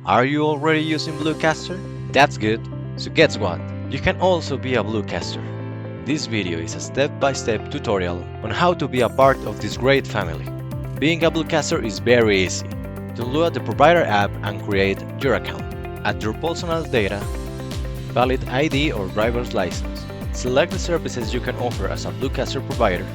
Are you already using Blukaster? That's good. So guess what? You can also be a Blukaster. This video is a step-by-step tutorial on how to be a part of this great family. Being a Blukaster is very easy. Download the provider app and create your account. Add your personal data, valid ID or driver's license. Select the services you can offer as a Blukaster provider.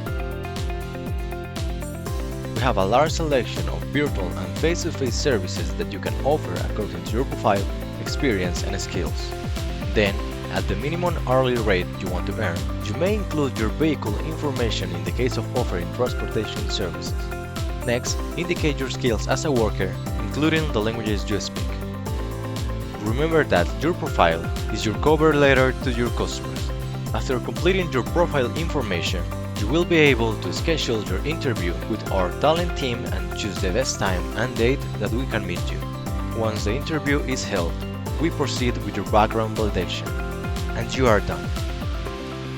We have a large selection of virtual and face-to-face services that you can offer according to your profile, experience, and skills. Then, at the minimum hourly rate you want to earn, you may include your vehicle information in the case of offering transportation services. Next, indicate your skills as a worker, including the languages you speak. Remember that your profile is your cover letter to your customers. After completing your profile information, you will be able to schedule your interview with our talent team and choose the best time and date that we can meet you. Once the interview is held, we proceed with your background validation. And you are done.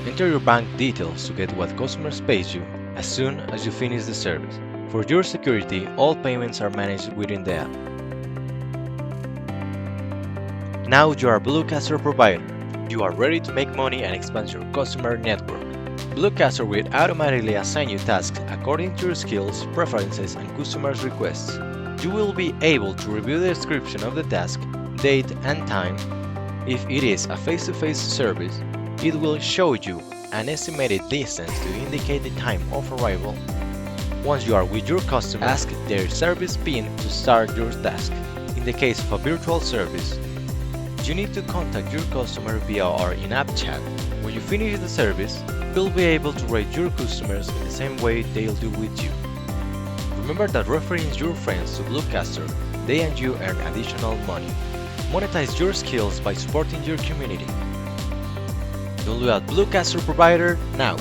Enter your bank details to get what customers pay you as soon as you finish the service. For your security, all payments are managed within the app. Now you are a Blukaster provider. You are ready to make money and expand your customer network. Blukaster will automatically assign you tasks according to your skills, preferences, and customers' requests. You will be able to review the description of the task, date, and time. If it is a face-to-face service, it will show you an estimated distance to indicate the time of arrival. Once you are with your customer, ask their service PIN to start your task. In the case of a virtual service, you need to contact your customer via our in-app chat. When you finish the service, you'll be able to rate your customers in the same way they'll do with you. Remember that referring your friends to Blukaster, they and you earn additional money. Monetize your skills by supporting your community. Download Blukaster provider now.